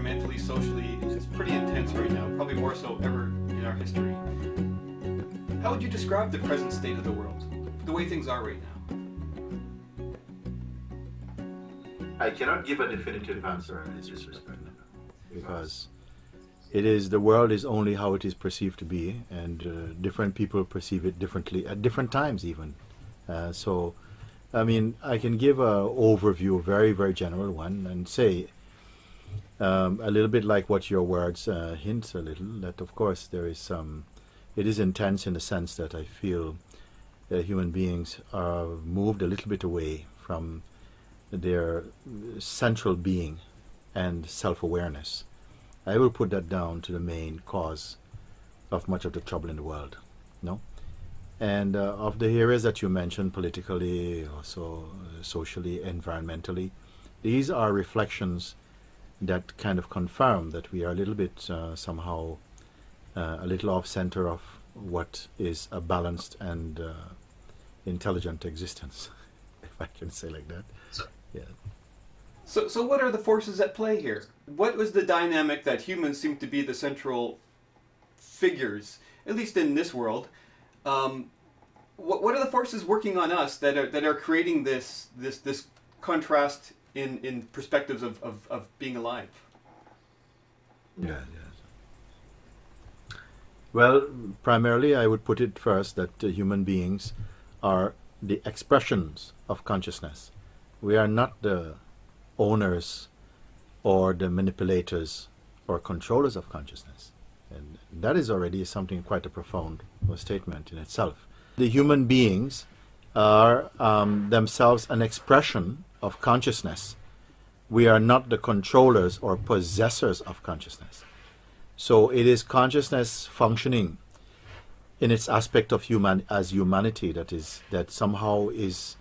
environmentally, socially, it's pretty intense right now, probably more so ever in our history. How would you describe the present state of the world, the way things are right now? I cannot give a definitive answer in this respect, because the world is only how it is perceived to be, and different people perceive it differently at different times even. So, I mean, I can give an overview, a very, very general one, and say a little bit like what your words hint a little, that of course there is it is intense in the sense that I feel human beings are moved a little bit away from their central being and self-awareness. I will put that down to the main cause of much of the trouble in the world, no? And of the areas that you mentioned, politically, also socially, environmentally, these are reflections that kind of confirm that we are a little bit somehow a little off center of what is a balanced and intelligent existence, if I can say like that. Yeah. So what are the forces at play here? What was the dynamic that humans seem to be the central figures, at least in this world? What are the forces working on us that are creating this contrast in perspectives of being alive? Yeah. Well, primarily I would put it first that human beings are the expressions of consciousness. We are not the owners or the manipulators or controllers of consciousness. And that is already something quite a profound statement in itself. The human beings are themselves an expression of consciousness. We are not the controllers or possessors of consciousness. So it is consciousness functioning in its aspect of humanity that somehow is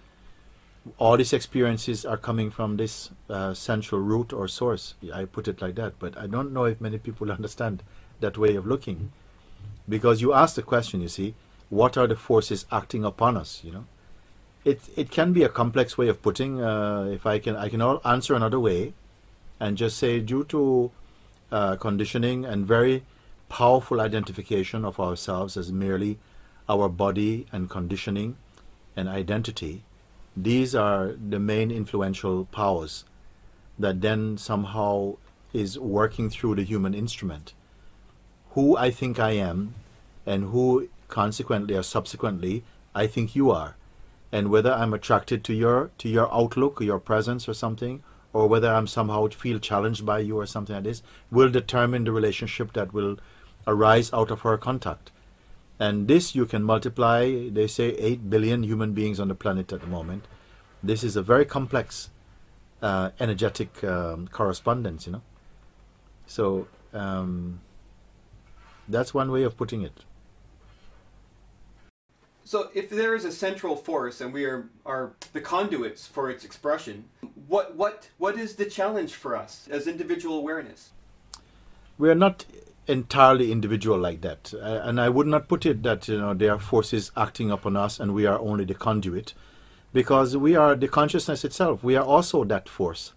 all these experiences are coming from this central root or source. I put it like that, but I don't know if many people understand that way of looking. Because you ask the question, you see, what are the forces acting upon us, you know? It can be a complex way of putting, if I can answer another way and just say due to conditioning and very powerful identification of ourselves as merely our body and conditioning and identity, these are the main influential powers that then somehow is working through the human instrument. Who I think I am, and who consequently or subsequently I think you are, and whether I'm attracted to your outlook or your presence or something, or whether I'm somehow feel challenged by you or something like this, will determine the relationship that will arise out of our contact. And this you can multiply, they say 8 billion human beings on the planet at the moment. This is a very complex energetic correspondence, you know. So that's one way of putting it. So if there is a central force and we are the conduits for its expression, what is the challenge for us as individual awareness? We are not entirely individual like that, and I would not put it that, you know, there are forces acting upon us and we are only the conduit, because we are the consciousness itself. We are also that force.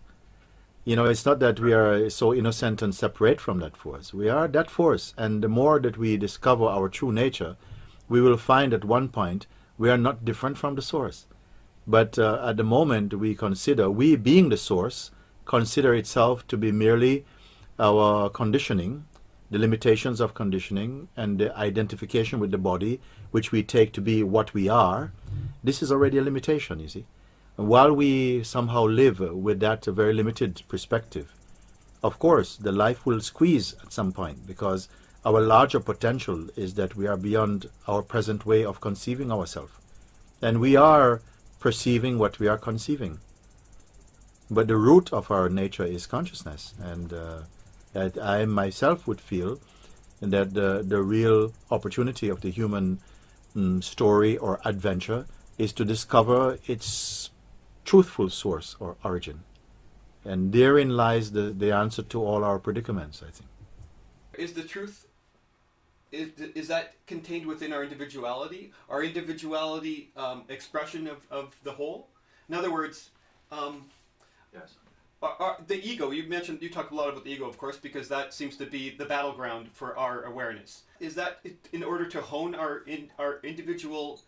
You know, it's not that we are so innocent and separate from that force. We are that force, and the more that we discover our true nature, we will find at one point we are not different from the source. But at the moment we consider, we being the source, consider itself to be merely our conditioning, the limitations of conditioning, and the identification with the body, which we take to be what we are. This is already a limitation, you see. And while we somehow live with that very limited perspective, of course, the life will squeeze at some point, because our larger potential is that we are beyond our present way of conceiving ourselves. And we are perceiving what we are conceiving. But the root of our nature is consciousness. And that I myself would feel that the real opportunity of the human story or adventure is to discover its truthful source or origin. And therein lies the answer to all our predicaments, I think. Is the truth, is that contained within our individuality? Our individuality expression of the whole? In other words, yes. The ego, you talk a lot about the ego, of course, because that seems to be the battleground for our awareness. Is that in order to hone our individual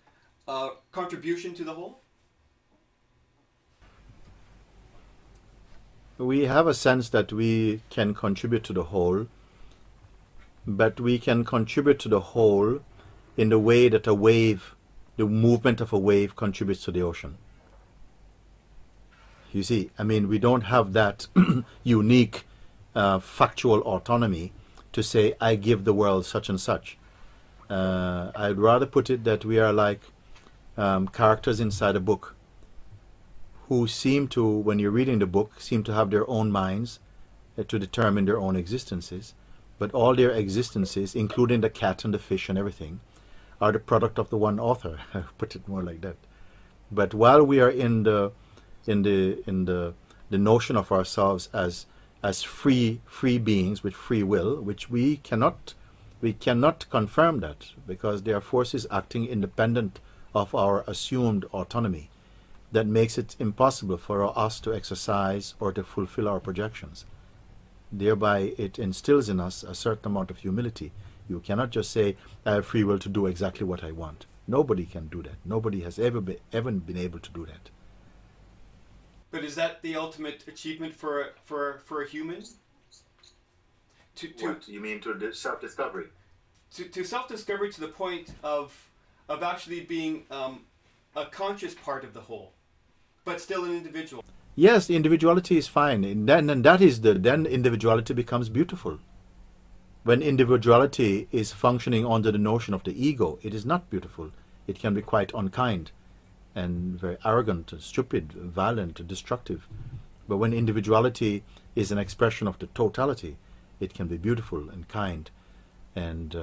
contribution to the whole? We have a sense that we can contribute to the whole, but we can contribute to the whole in the way that a wave, the movement of a wave, contributes to the ocean. You see, I mean, we don't have that unique factual autonomy to say, I give the world such and such. I'd rather put it that we are like characters inside a book who seem to, when you're reading the book, seem to have their own minds to determine their own existences. But all their existences, including the cat and the fish and everything, are the product of the one author. I put it more like that. But while we are in the notion of ourselves as free beings with free will, which we cannot confirm that, because there are forces acting independent of our assumed autonomy that makes it impossible for us to exercise or to fulfill our projections. Thereby it instills in us a certain amount of humility. You cannot just say, I have free will to do exactly what I want. Nobody can do that. Nobody has ever been able to do that. But is that the ultimate achievement for a human? What you mean to self-discovery? To self-discovery to the point of actually being a conscious part of the whole, but still an individual. Yes, individuality is fine, and then individuality becomes beautiful. When individuality is functioning under the notion of the ego, it is not beautiful. It can be quite unkind and very arrogant, stupid, violent, destructive. But when individuality is an expression of the totality, it can be beautiful and kind and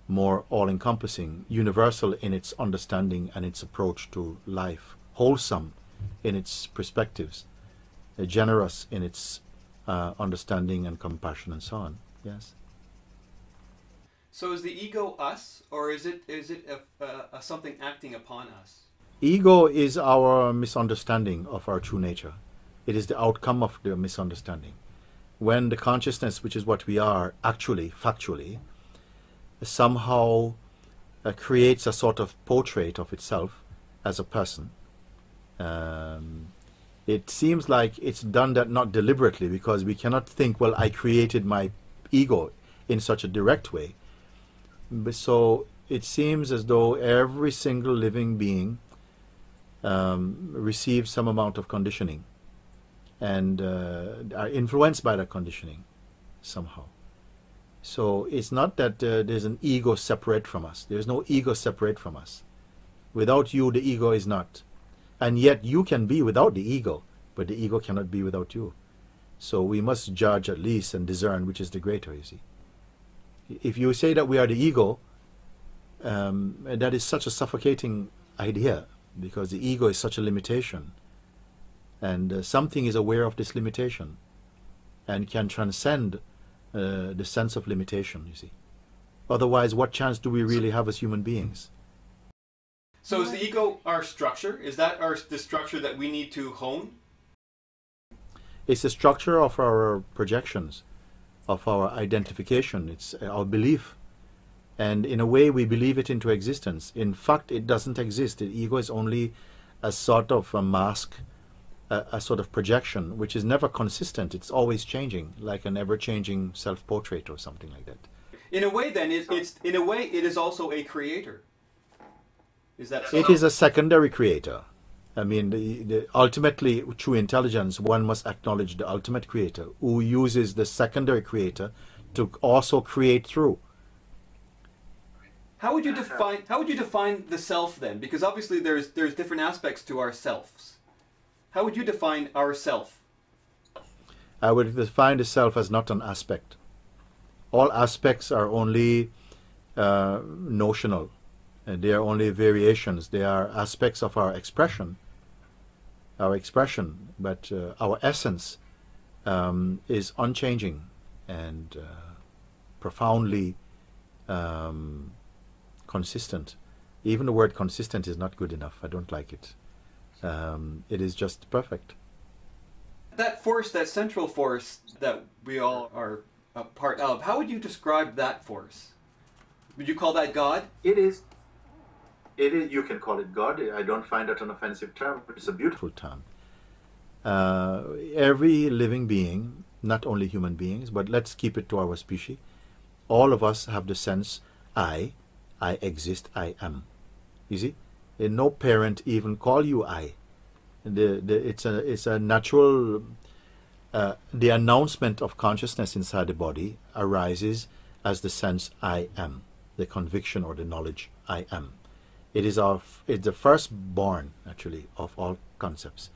more all-encompassing, universal in its understanding and its approach to life, wholesome in its perspectives, generous in its understanding and compassion and so on. Yes. So is the ego us, or is it a something acting upon us? Ego is our misunderstanding of our true nature. It is the outcome of the misunderstanding. When the consciousness, which is what we are actually, factually, somehow creates a sort of portrait of itself as a person, it seems like it's done that not deliberately, because we cannot think, well, I created my ego in such a direct way. So it seems as though every single living being receive some amount of conditioning and are influenced by that conditioning somehow. So it's not that there's an ego separate from us. There's no ego separate from us. Without you, the ego is not. And yet you can be without the ego, but the ego cannot be without you. So we must judge at least and discern which is the greater, you see. If you say that we are the ego, that is such a suffocating idea, because the ego is such a limitation, and something is aware of this limitation and can transcend the sense of limitation, you see. Otherwise, what chance do we really have as human beings? So is the ego our structure? Is that the structure that we need to hone? It's the structure of our projections, of our identification. It's our belief. And in a way, we believe it into existence. In fact, it doesn't exist. The ego is only a sort of a mask, a sort of projection, which is never consistent. It's always changing, like an ever-changing self-portrait or something like that. In a way, then, it is also a creator. Is that so? It is a secondary creator. I mean, the ultimately, through intelligence, one must acknowledge the ultimate creator, who uses the secondary creator to also create through. How would you define the self then? Because obviously there's different aspects to ourselves. How would you define ourself? I would define the self as not an aspect. All aspects are only notional. They are only variations. They are aspects of our expression. But our essence is unchanging and profoundly consistent. Even the word consistent is not good enough. I don't like it. It is just perfect. That force, that central force that we all are a part of, how would you describe that force? Would you call that God? It is. It is. You can call it God. I don't find that an offensive term. It's a beautiful Term. Every living being, not only human beings, but let's keep it to our species, all of us have the sense, I exist, I am. You see? And no parent even call you I. It's a natural, the announcement of consciousness inside the body arises as the sense I am, the conviction or the knowledge I am. It's the firstborn, actually, of all concepts.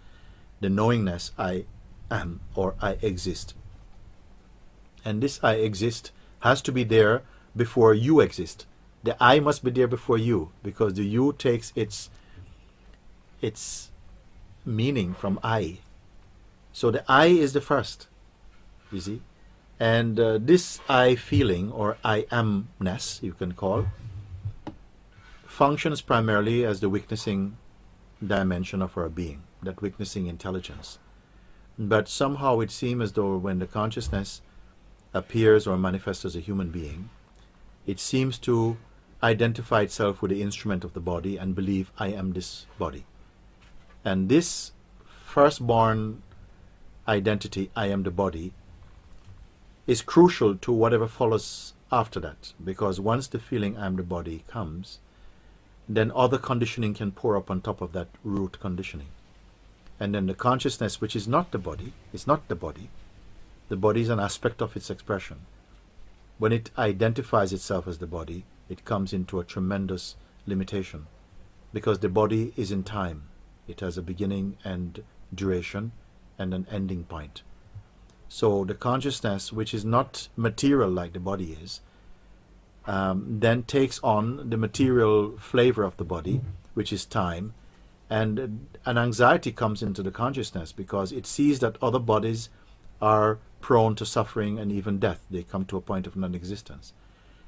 The knowingness I am or I exist. And this I exist has to be there before you exist. The I must be there before you, because the you takes its meaning from I. So the I is the first, you see. And this I feeling, or I amness, you can call, functions primarily as the witnessing dimension of our being, that witnessing intelligence. But somehow it seems as though when the consciousness appears or manifests as a human being, it seems to identify itself with the instrument of the body and believe I am this body. And this firstborn identity, I am the body, is crucial to whatever follows after that, because once the feeling I am the body comes, then other conditioning can pour up on top of that root conditioning. And then the consciousness, which is not the body, is not the body. The body is an aspect of its expression. When it identifies itself as the body, it comes into a tremendous limitation, because the body is in time. It has a beginning and duration and an ending point. So the consciousness, which is not material like the body is, then takes on the material flavor of the body, which is time, and an anxiety comes into the consciousness because it sees that other bodies are prone to suffering and even death. They come to a point of non-existence.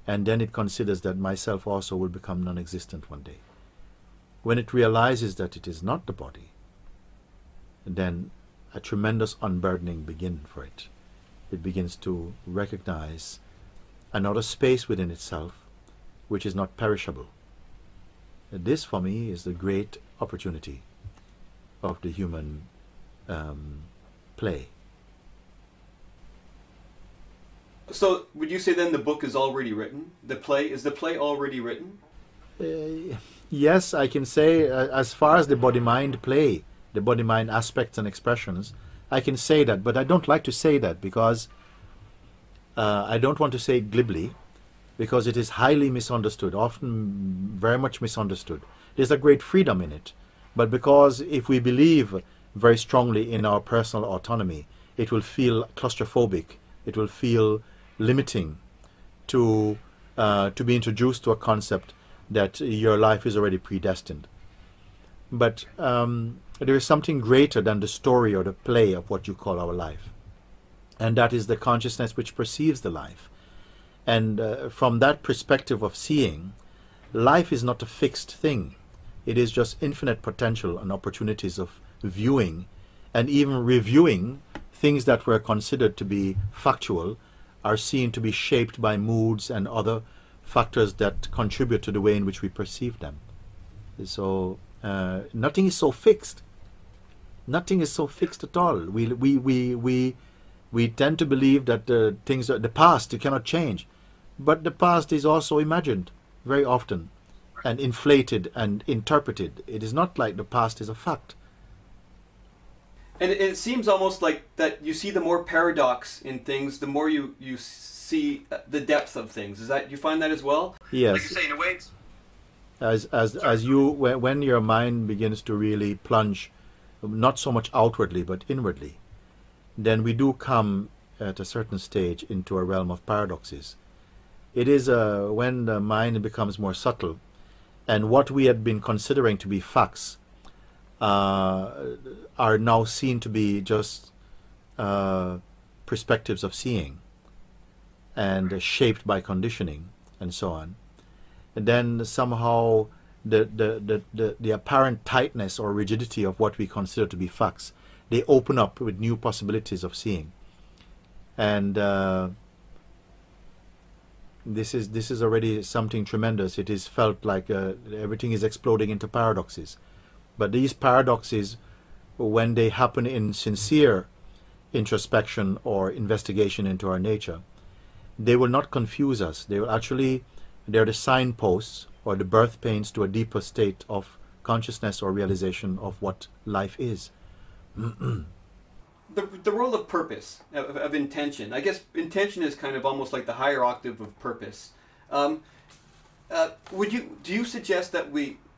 And then it considers that myself also will become non-existent one day. When it realizes that it is not the body, then a tremendous unburdening begins for it. It begins to recognize another space within itself which is not perishable. This, for me, is the great opportunity of the human play. So, would you say then the book is already written? Is the play already written? Yes, I can say, as far as the body-mind play, the body-mind aspects and expressions, I can say that, but I don't like to say that because I don't want to say it glibly, because it is highly misunderstood, often very much misunderstood. There's a great freedom in it, but because if we believe very strongly in our personal autonomy, it will feel claustrophobic, it will feel limiting to be introduced to a concept that your life is already predestined. But there is something greater than the story or the play of what you call our life, and that is the consciousness which perceives the life. And from that perspective of seeing, life is not a fixed thing. It is just infinite potential and opportunities of viewing and even reviewing things that were considered to be factual are seen to be shaped by moods and other factors that contribute to the way in which we perceive them. So nothing is so fixed. Nothing is so fixed at all. We tend to believe that the past you cannot change, but the past is also imagined very often and inflated and interpreted. It is not like the past is a fact. And it seems almost like that you see the more paradox in things, the more you see the depth of things. Is that, you find that as well? Yes. Like you say, in a way, when your mind begins to really plunge, not so much outwardly but inwardly, then we do come at a certain stage into a realm of paradoxes. It is when the mind becomes more subtle, and what we had been considering to be facts are now seen to be just perspectives of seeing and shaped by conditioning and so on. And then somehow the apparent tightness or rigidity of what we consider to be facts they open up with new possibilities of seeing. And this is already something tremendous. It is felt like everything is exploding into paradoxes. But these paradoxes, when they happen in sincere introspection or investigation into our nature, they will not confuse us. They will actually, they're the signposts or the birth pains to a deeper state of consciousness or realization of what life is. The role of purpose, of intention. I guess intention is kind of almost like the higher octave of purpose. Do you suggest that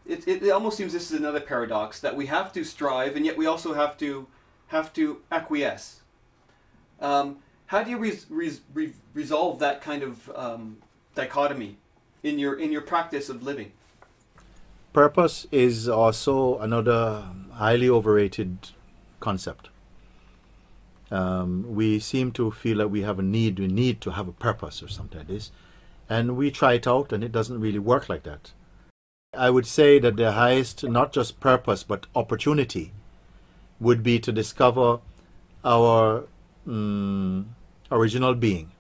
it almost seems this is another paradox, that we have to strive and yet we also have to acquiesce. How do you resolve that kind of dichotomy in your practice of living? Purpose is also another highly overrated concept. We seem to feel that we need to have a purpose or something like this, and we try it out and it doesn't really work like that. I would say that the highest, not just purpose but opportunity, would be to discover our original being.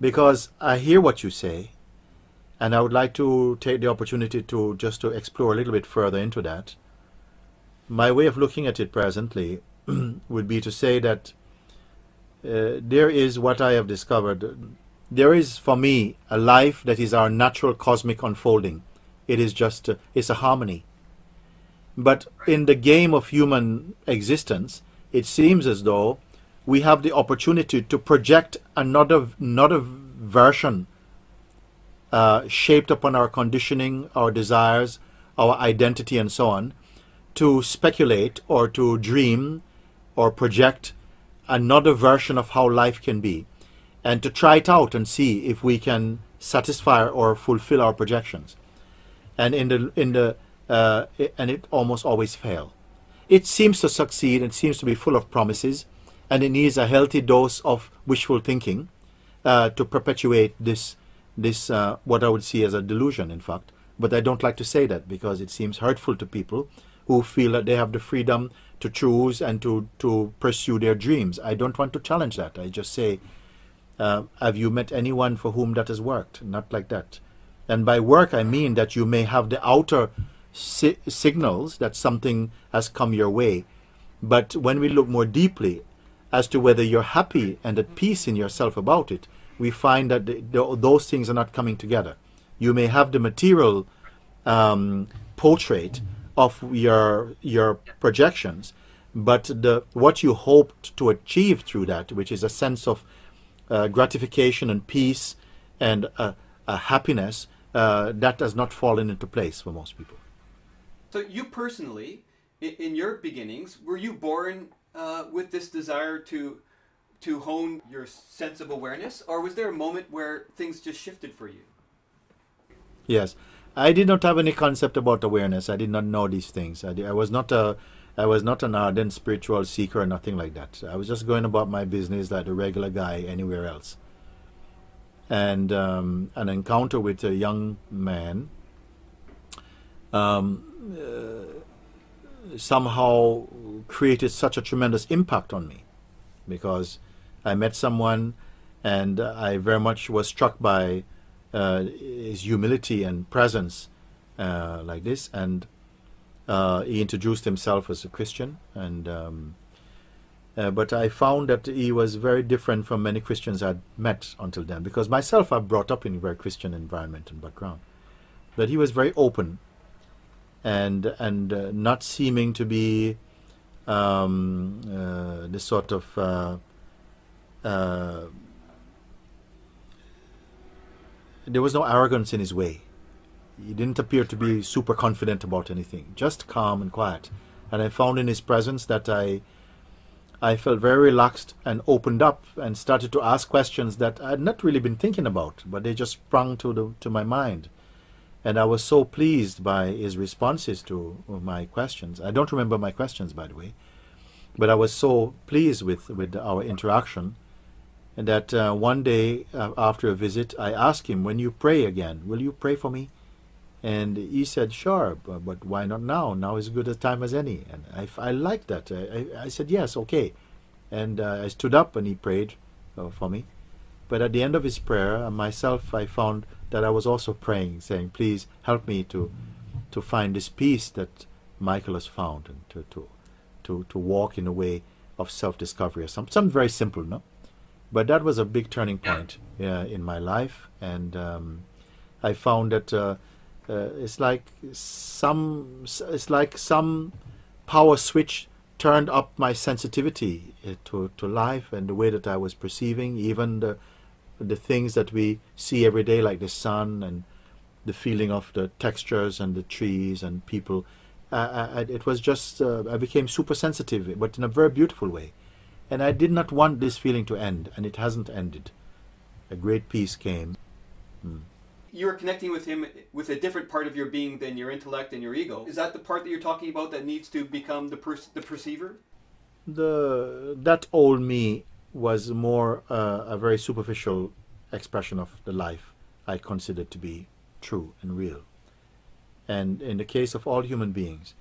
Because I hear what you say, and I would like to take the opportunity to explore a little bit further into that. My way of looking at it presently would be to say that there is what I have discovered. There is, for me, a life that is our natural cosmic unfolding. It is just, it's a harmony. But in the game of human existence, it seems as though we have the opportunity to project another version shaped upon our conditioning, our desires, our identity, and so on, to speculate or to dream or project another version of how life can be, and to try it out and see if we can satisfy or fulfill our projections. And and it almost always fails. It seems to succeed and seems to be full of promises, and it needs a healthy dose of wishful thinking to perpetuate this what I would see as a delusion, in fact. But I don't like to say that because it seems hurtful to people who feel that they have the freedom to choose and to pursue their dreams. I don't want to challenge that. I just say, have you met anyone for whom that has worked? Not like that. And by work, I mean that you may have the outer signals that something has come your way. But when we look more deeply as to whether you're happy and at peace in yourself about it, we find that those things are not coming together. You may have the material portrait of your projections, but what you hoped to achieve through that, which is a sense of gratification and peace and a happiness, that has not fallen into place for most people. So you personally, in your beginnings, were you born with this desire to hone your sense of awareness, or was there a moment where things just shifted for you? Yes, I did not have any concept about awareness. I did not know these things. I was not an ardent spiritual seeker or nothing like that. I was just going about my business like a regular guy anywhere else. And an encounter with a young man somehow created such a tremendous impact on me, because I met someone and I very much was struck by his humility and presence like this, and he introduced himself as a Christian, and but I found that he was very different from many Christians I'd met until then, because myself I'm brought up in a very Christian environment and background. But he was very open and not seeming to be this sort of there was no arrogance in his way. He didn't appear to be super confident about anything, just calm and quiet. And I found in his presence that I felt very relaxed and opened up and started to ask questions that I had not really been thinking about, but they just sprung to my mind. And I was so pleased by his responses to my questions. I don't remember my questions, by the way, but I was so pleased with our interaction. And that one day after a visit, I asked him, when you pray again, will you pray for me? And he said, sure, but why not now? Now is as good a time as any. And I liked that. I said, yes, okay. And I stood up and he prayed for me. But at the end of his prayer, myself, I found that I was also praying, saying, please help me to find this peace that Michael has found, and to walk in a way of self-discovery or something very simple, no? But that was a big turning point in my life, and I found that it's like some power switch turned up my sensitivity to life and the way that I was perceiving even the things that we see every day, like the sun and the feeling of the textures and the trees and people. It was just I became super sensitive, but in a very beautiful way. And I did not want this feeling to end, and it hasn't ended. A great peace came. You're connecting with him with a different part of your being than your intellect and your ego. Is that the part that you're talking about that needs to become the perceiver? That old me was more a very superficial expression of the life I considered to be true and real. And in the case of all human beings,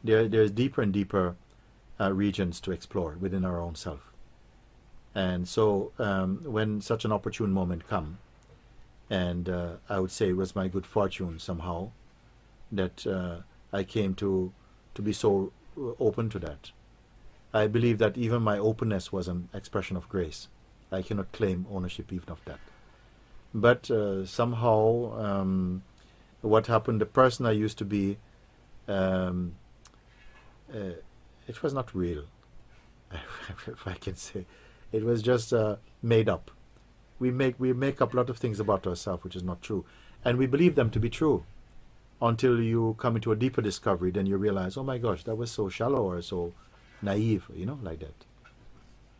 there's deeper and deeper regions to explore within our own self. And so when such an opportune moment comes, and I would say it was my good fortune somehow that I came to be so open to that. I believe that even my openness was an expression of grace. I cannot claim ownership even of that. But somehow what happened, the person I used to be, it was not real, if I can say. It was just made up. We make up a lot of things about ourselves which is not true, and we believe them to be true until you come into a deeper discovery. Then you realize, oh my gosh, that was so shallow or so naive, like that.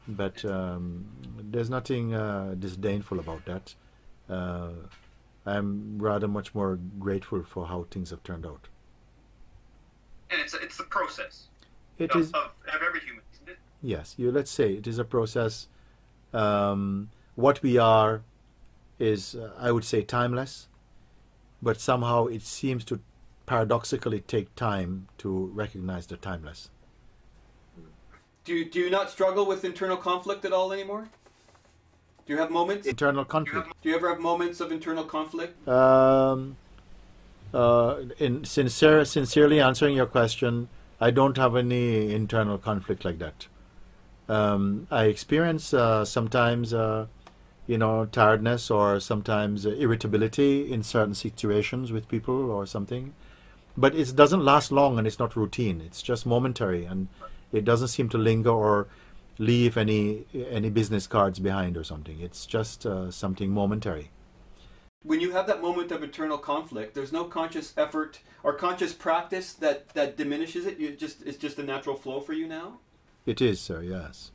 But there's nothing disdainful about that. I'm rather much more grateful for how things have turned out. And it's the process. It is of every human, isn't it? Yes, let's say it is a process. What we are is, I would say, timeless, but somehow it seems to paradoxically take time to recognize the timeless. Do you not struggle with internal conflict at all anymore? Do you have moments? Internal conflict. Do you ever have moments of internal conflict? In sincerely answering your question, I don't have any internal conflict like that. I experience sometimes, tiredness or sometimes irritability in certain situations with people or something, but it doesn't last long and it's not routine. It's just momentary, and it doesn't seem to linger or leave any business cards behind or something. It's just something momentary. When you have that moment of internal conflict, there's no conscious effort or conscious practice that diminishes it. It's just a natural flow for you now. It is, sir. Yes.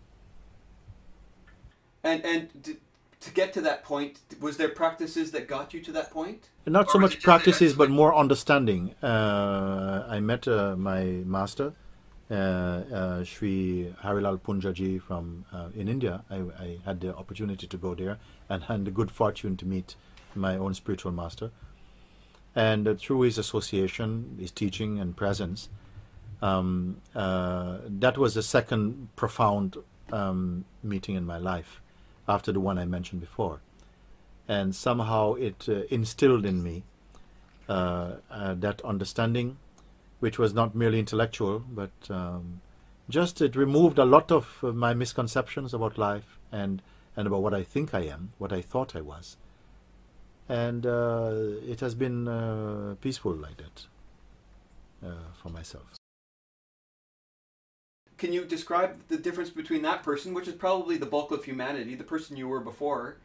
And to get to that point, was there practices that got you to that point? Not so much practices, but more understanding. I met my master, Sri Harilal Poonja ji from in India. I had the opportunity to go there and had the good fortune to meet my own spiritual master. And through his association, his teaching and presence, that was the second profound meeting in my life after the one I mentioned before. And somehow it instilled in me that understanding, which was not merely intellectual, but just it removed a lot of my misconceptions about life and about what I think I am, what I thought I was. And it has been peaceful like that for myself. Can you describe the difference between that person, which is probably the bulk of humanity, the person you were before,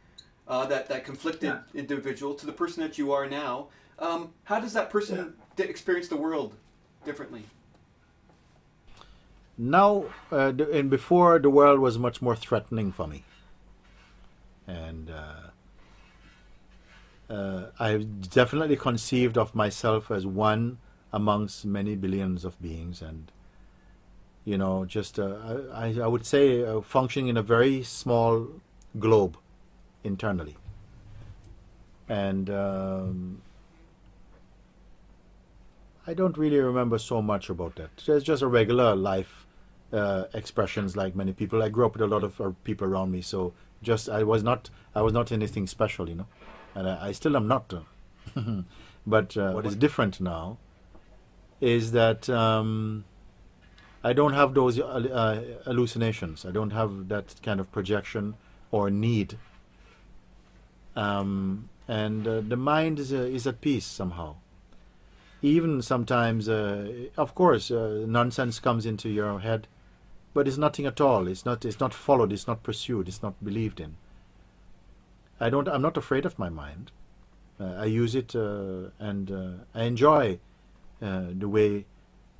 that conflicted individual, to the person that you are now? How does that person experience the world differently? Now, and before, the world was much more threatening for me. And I've definitely conceived of myself as one amongst many billions of beings, and just I would say functioning in a very small globe internally. And I don't really remember so much about that. It's just a regular life expressions like many people. I grew up with a lot of people around me, so just I was not anything special, you know, and I still am not. But what is different now is that I don't have those hallucinations. I don't have that kind of projection or need. And the mind is at peace somehow. Even sometimes, of course, nonsense comes into your head, but it's nothing at all. It's not followed. It's not pursued. It's not believed in. I'm not afraid of my mind. I use it and I enjoy the way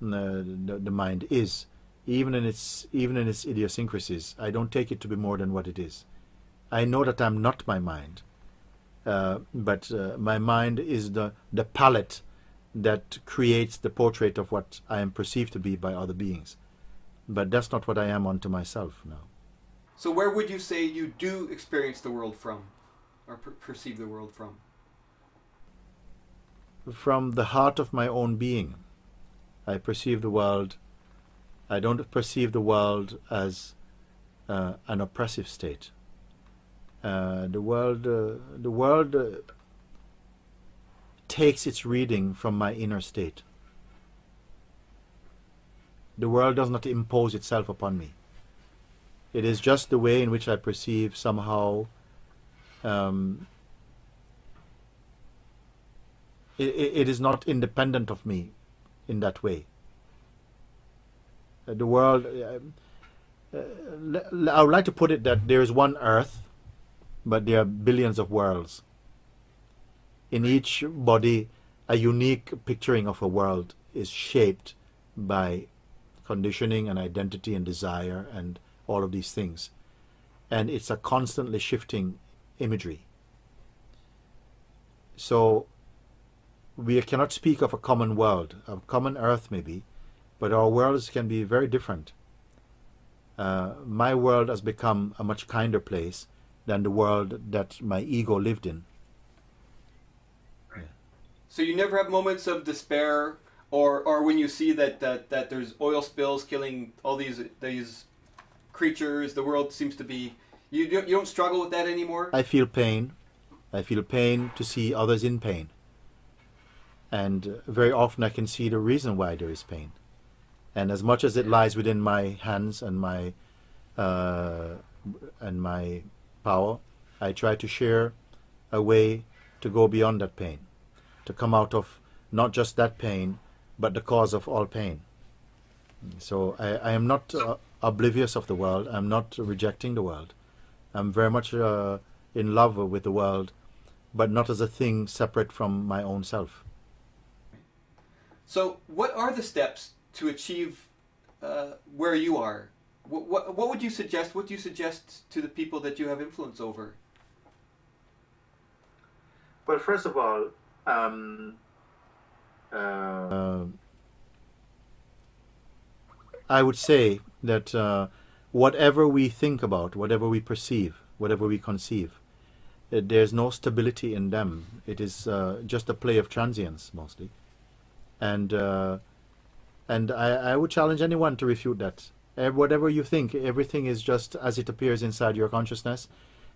the mind is, even in its idiosyncrasies. I don't take it to be more than what it is. I know that I'm not my mind, but my mind is the palette that creates the portrait of what I am perceived to be by other beings. But that's not what I am unto myself now. So where would you say you do experience the world from, or perceive the world from? From the heart of my own being. I perceive the world. I don't perceive the world as an oppressive state. The world takes its reading from my inner state. The world does not impose itself upon me. It is just the way in which I perceive somehow. It is not independent of me in that way. The world, I would like to put it that there is one earth, but there are billions of worlds. In each body, a unique picturing of a world is shaped by conditioning and identity and desire and all of these things. And it's a constantly shifting imagery. So we cannot speak of a common world, a common earth maybe, but our worlds can be very different. My world has become a much kinder place than the world that my ego lived in. Yeah. So you never have moments of despair, or when you see that there's oil spills killing all these creatures, the world seems to be... You don't struggle with that anymore? I feel pain. I feel pain to see others in pain. And very often I can see the reason why there is pain. And as much as it lies within my hands and my power, I try to share a way to go beyond that pain, to come out of not just that pain, but the cause of all pain. So I am not oblivious of the world. I'm not rejecting the world. I'm very much in love with the world, but not as a thing separate from my own self. So what are the steps to achieve where you are? What would you suggest? What do you suggest to the people that you have influence over? Well, first of all, I would say that whatever we think about, whatever we perceive, whatever we conceive, there's no stability in them. It is just a play of transience mostly. And I would challenge anyone to refute that. Whatever you think, everything is just as it appears inside your consciousness,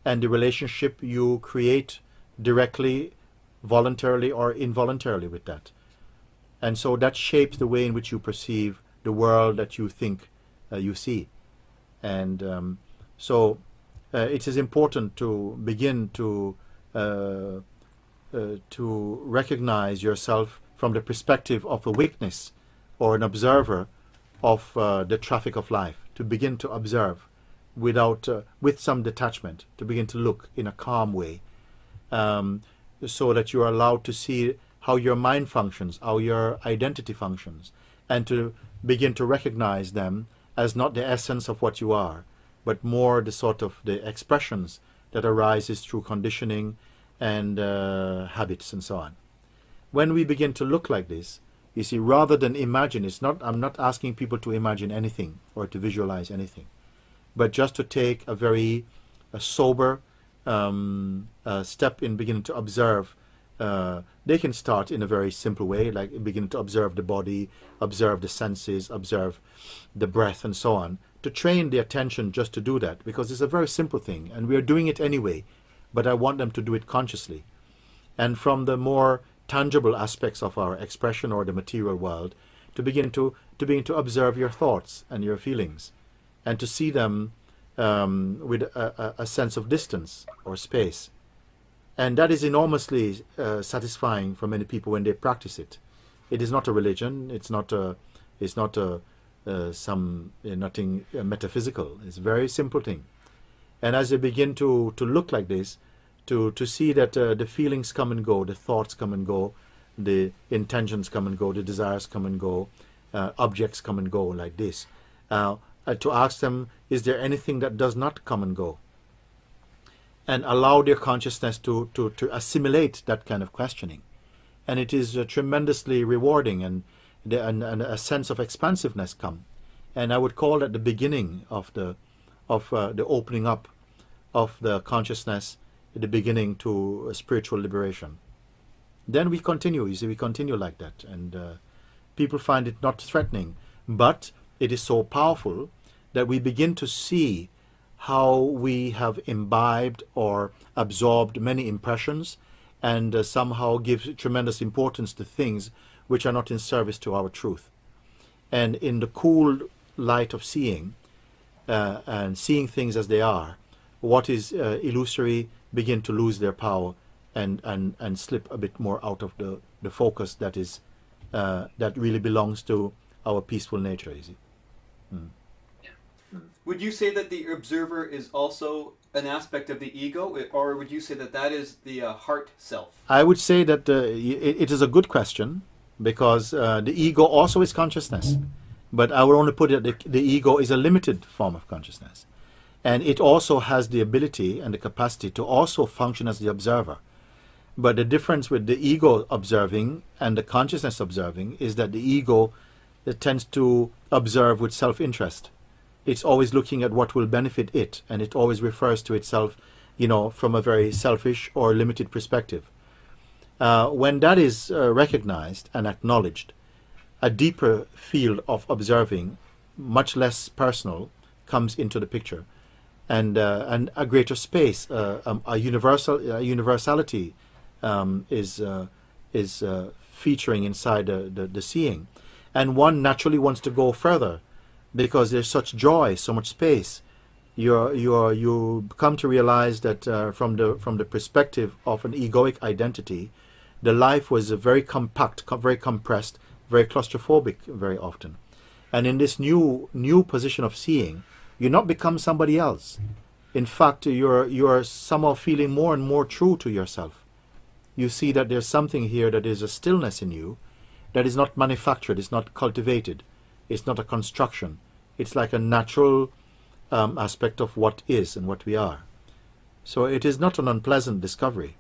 and the relationship you create directly, voluntarily or involuntarily with that. And so that shapes the way in which you perceive the world that you think you see. And so it is important to begin to recognize yourself from the perspective of a witness or an observer of the traffic of life, to begin to observe with some detachment, to begin to look in a calm way, so that you are allowed to see how your mind functions, how your identity functions, and to begin to recognize them as not the essence of what you are, but more the sort of the expressions that arises through conditioning and habits and so on. When we begin to look like this, you see, rather than imagine, I'm not asking people to imagine anything or to visualize anything, but just to take a sober step in beginning to observe they can start in a very simple way, like begin to observe the body, observe the senses, observe the breath, and so on, to train the attention just to do that, because it's a very simple thing, and we're doing it anyway, but I want them to do it consciously. And from the more tangible aspects of our expression or the material world, to begin to observe your thoughts and your feelings, and to see them with a sense of distance or space. And that is enormously satisfying for many people when they practice it. It is not a religion. It's not nothing metaphysical. It's a very simple thing. And as they begin to look like this, to see that the feelings come and go, the thoughts come and go, the intentions come and go, the desires come and go, objects come and go like this. To ask them, is there anything that does not come and go? And allow their consciousness to assimilate that kind of questioning. And it is tremendously rewarding, and a sense of expansiveness come. And I would call that the beginning of the opening up of the consciousness, the beginning to spiritual liberation. Then we continue, you see, we continue like that. And people find it not threatening, but it is so powerful that we begin to see how we have imbibed or absorbed many impressions, and somehow give tremendous importance to things which are not in service to our truth. And in the cool light of seeing, and seeing things as they are, what is illusory begin to lose their power and slip a bit more out of the focus that is that really belongs to our peaceful nature, you see. Would you say that the observer is also an aspect of the ego, or would you say that that is the heart self? I would say that it is a good question, because the ego also is consciousness. But I would only put it that the ego is a limited form of consciousness. And it also has the ability and the capacity to also function as the observer. But the difference with the ego observing and the consciousness observing is that the ego tends to observe with self-interest. It's always looking at what will benefit it, and it always refers to itself, from a very selfish or limited perspective. When that is recognized and acknowledged, a deeper field of observing, much less personal, comes into the picture, and a greater space, a universality is featuring inside the seeing, and one naturally wants to go further, because there's such joy, so much space. You come to realize that from the perspective of an egoic identity, the life was very compact, very compressed, very claustrophobic very often. And in this new position of seeing, you not become somebody else. In fact, you're somehow feeling more and more true to yourself. You see that there's something here, that is a stillness in you that is not manufactured, it's not cultivated, it's not a construction. It's like a natural aspect of what is and what we are. So it is not an unpleasant discovery,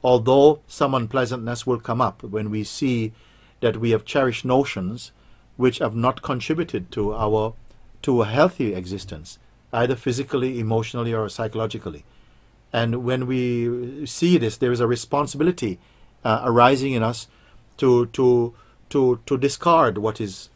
although some unpleasantness will come up when we see that we have cherished notions which have not contributed to a healthy existence, either physically, emotionally, or psychologically. And when we see this, there is a responsibility arising in us to discard what is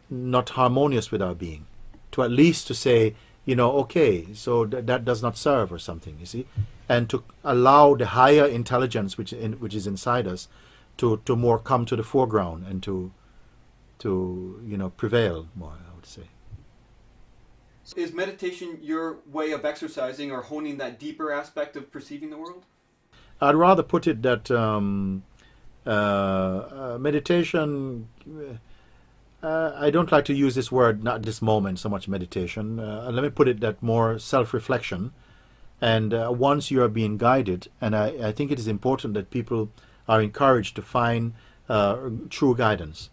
not harmonious with our being, to at least to say, okay, so that does not serve or something, you see, and to allow the higher intelligence which is inside us to more come to the foreground and to prevail more, I would say. Is meditation your way of exercising or honing that deeper aspect of perceiving the world? I'd rather put it that meditation, I don't like to use this word, not this moment, so much meditation. Let me put it that more self-reflection. And once you are being guided, and I think it is important that people are encouraged to find true guidance.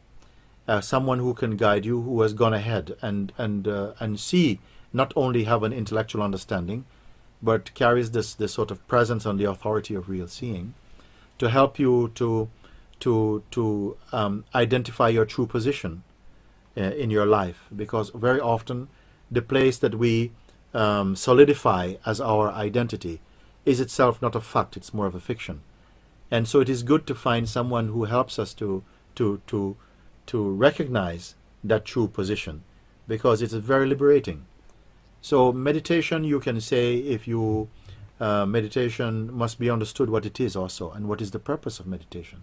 Someone who can guide you, who has gone ahead and see, not only have an intellectual understanding, but carries this sort of presence and the authority of real seeing, to help you to identify your true position in your life. Because very often the place that we solidify as our identity is itself not a fact, it's more of a fiction. And so it is good to find someone who helps us to recognize that true position, because it is very liberating. So meditation, you can say, if you meditation must be understood what it is also, and what is the purpose of meditation.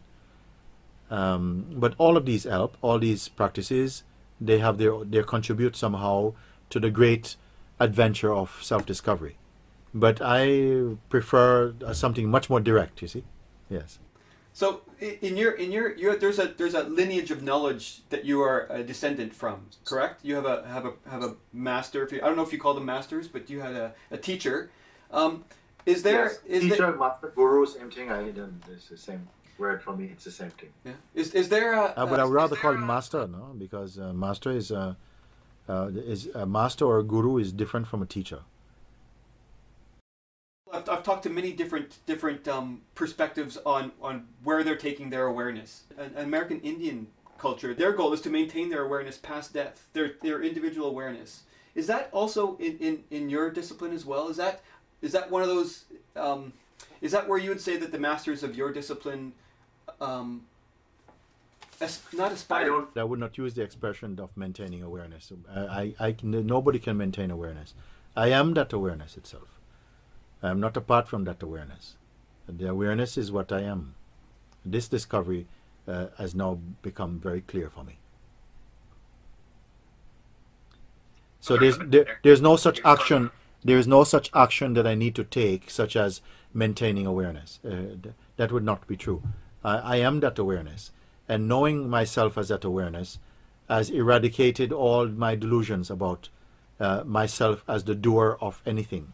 But all of these help, all these practices, they have their contribute somehow to the great adventure of self-discovery. But I prefer something much more direct, you see. Yes. So in your there's a lineage of knowledge that you are a descendant from, correct? You have a master. I don't know if you call them masters, but you had a teacher. Is there teacher, master, guru, same thing? It's the same word for me. It's the same thing. Yeah. Is there a? But I would rather call him master, no, because master is a master or a guru is different from a teacher. I've talked to many different perspectives on where they're taking their awareness. An American Indian culture, their goal is to maintain their awareness past death, their individual awareness. Is that also in your discipline as well? Is that one of those? Is that where you would say that the masters of your discipline not aspire? I would not use the expression of maintaining awareness. Nobody can maintain awareness. I am that awareness itself. I am not apart from that awareness. The awareness is what I am. This discovery has now become very clear for me. So there's no such action. There is no such action that I need to take, such as maintaining awareness. That would not be true. I am that awareness, and knowing myself as that awareness has eradicated all my delusions about myself as the doer of anything.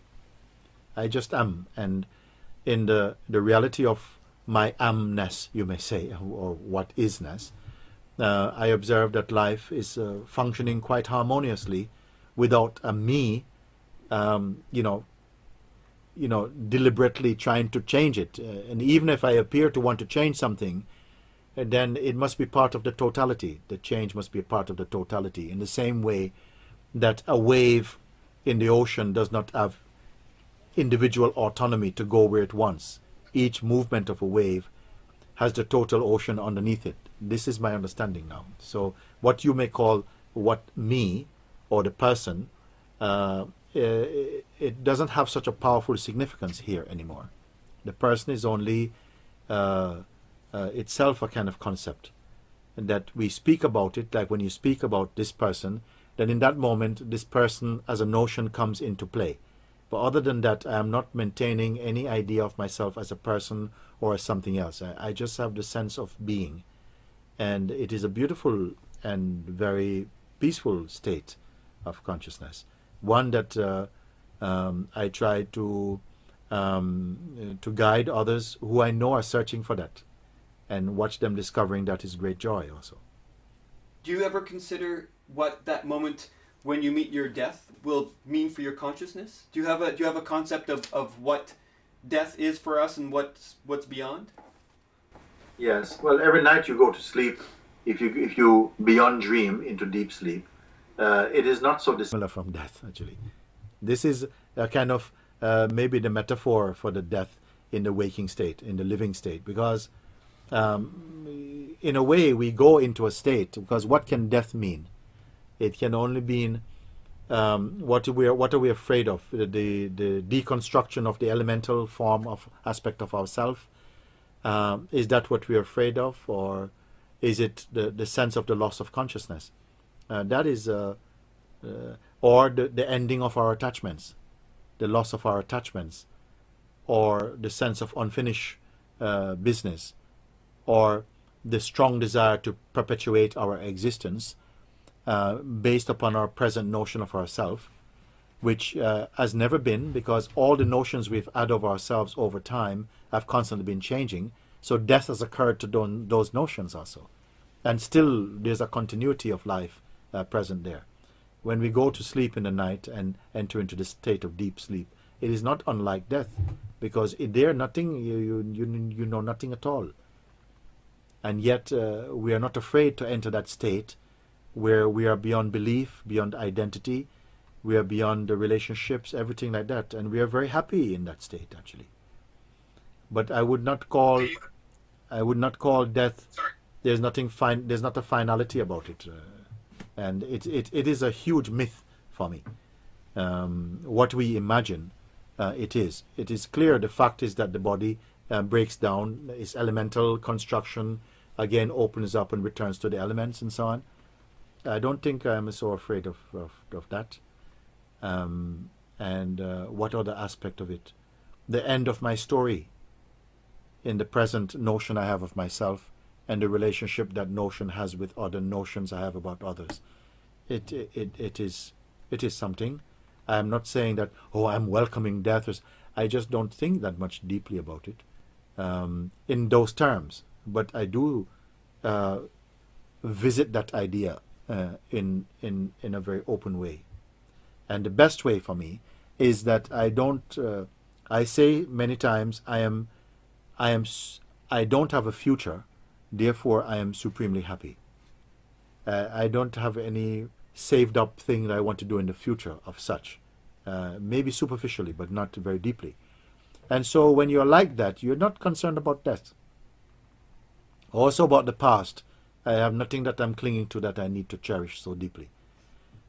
I just am, and in the reality of my amness, you may say, or what isness, I observe that life is functioning quite harmoniously without a me, deliberately trying to change it. And even if I appear to want to change something, then it must be part of the totality. The change must be a part of the totality. In the same way that a wave in the ocean does not have individual autonomy to go where it wants. Each movement of a wave has the total ocean underneath it. This is my understanding now. So what you may call what me or the person, it doesn't have such a powerful significance here anymore. The person is only itself a kind of concept, and that we speak about it, like when you speak about this person, then in that moment this person as a notion comes into play. But other than that, I am not maintaining any idea of myself as a person or as something else. I just have the sense of being. And it is a beautiful and very peaceful state of consciousness. One that I try to guide others who I know are searching for that, and watch them discovering that is great joy also. Do you ever consider what that moment when you meet your death will mean for your consciousness? Do you have a concept of what death is for us and what's beyond? Yes. Well, every night you go to sleep, if you beyond dream into deep sleep, it is not so dissimilar from death. Actually, this is a kind of maybe the metaphor for the death in the waking state, in the living state, because in a way we go into a state. Because what can death mean? It can only mean what are we afraid of? The deconstruction of the elemental form of aspect of ourself. Is that what we are afraid of, or is it the sense of the loss of consciousness? That is, or the ending of our attachments, the loss of our attachments, or the sense of unfinished business, or the strong desire to perpetuate our existence. Based upon our present notion of ourselves, which has never been, because all the notions we've had of ourselves over time have constantly been changing. So death has occurred to those notions also. And still there's a continuity of life present there. When we go to sleep in the night and enter into the state of deep sleep, it is not unlike death, because there nothing, you know nothing at all. And yet we are not afraid to enter that state where we are beyond belief, beyond identity, we are beyond the relationships, everything like that, and we are very happy in that state actually. But I would not call death. There's nothing fine. There's not a finality about it, and it is a huge myth for me. What we imagine, it is. It is clear. The fact is that the body breaks down. Its elemental construction again opens up and returns to the elements and so on. I don't think I'm so afraid of that. And what other aspect of it? The end of my story in the present notion I have of myself and the relationship that notion has with other notions I have about others. It is something. I am not saying that, oh, I'm welcoming death. I just don't think that much deeply about it in those terms. But I do visit that idea in a very open way. And the best way for me is that I don't. I say many times, I don't have a future, therefore I am supremely happy. I don't have any saved up thing that I want to do in the future of such. Maybe superficially, but not very deeply. And so when you're like that, you're not concerned about death. Also about the past, I have nothing that I'm clinging to that I need to cherish so deeply.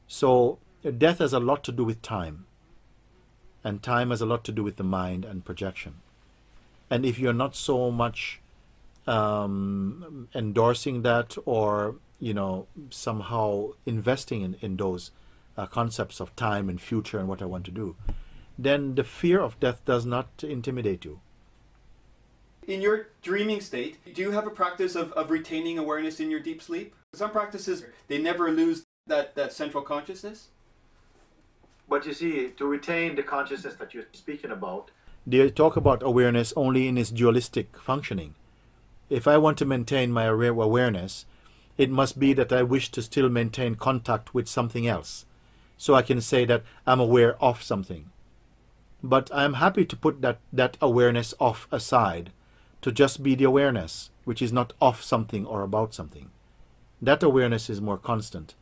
So death has a lot to do with time. And time has a lot to do with the mind and projection. And if you're not so much endorsing that or, somehow investing in those concepts of time and future and what I want to do, then the fear of death does not intimidate you. In your dreaming state, do you have a practice of retaining awareness in your deep sleep? Some practices, they never lose that central consciousness. But you see, to retain the consciousness that you're speaking about, they talk about awareness only in its dualistic functioning. If I want to maintain my awareness, it must be that I wish to still maintain contact with something else. So I can say that I'm aware of something. But I'm happy to put that awareness off aside, to just be the awareness, which is not of something or about something. That awareness is more constant.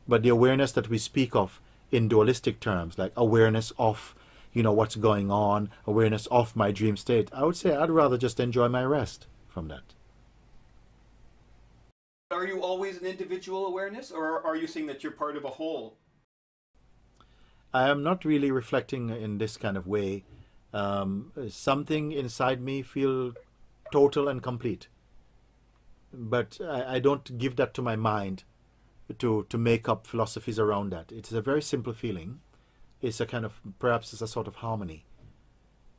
But the awareness that we speak of in dualistic terms, like awareness of, what's going on, awareness of my dream state, I would say I'd rather just enjoy my rest from that. Are you always an individual awareness, or are you saying that you're part of a whole? I am not really reflecting in this kind of way. Something inside me feels total and complete. But I don't give that to my mind to make up philosophies around that. It's a very simple feeling. It's a kind of, perhaps it's a sort of harmony.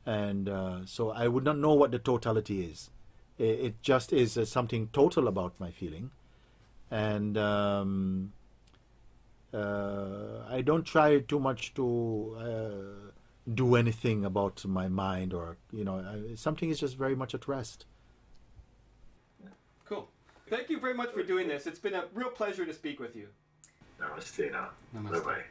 And so I would not know what the totality is. It just is something total about my feeling. And I don't try too much to do anything about my mind or, something is just very much at rest. Cool. Thank you very much for doing this. It's been a real pleasure to speak with you. Namaste now. Namaste. Bye-bye.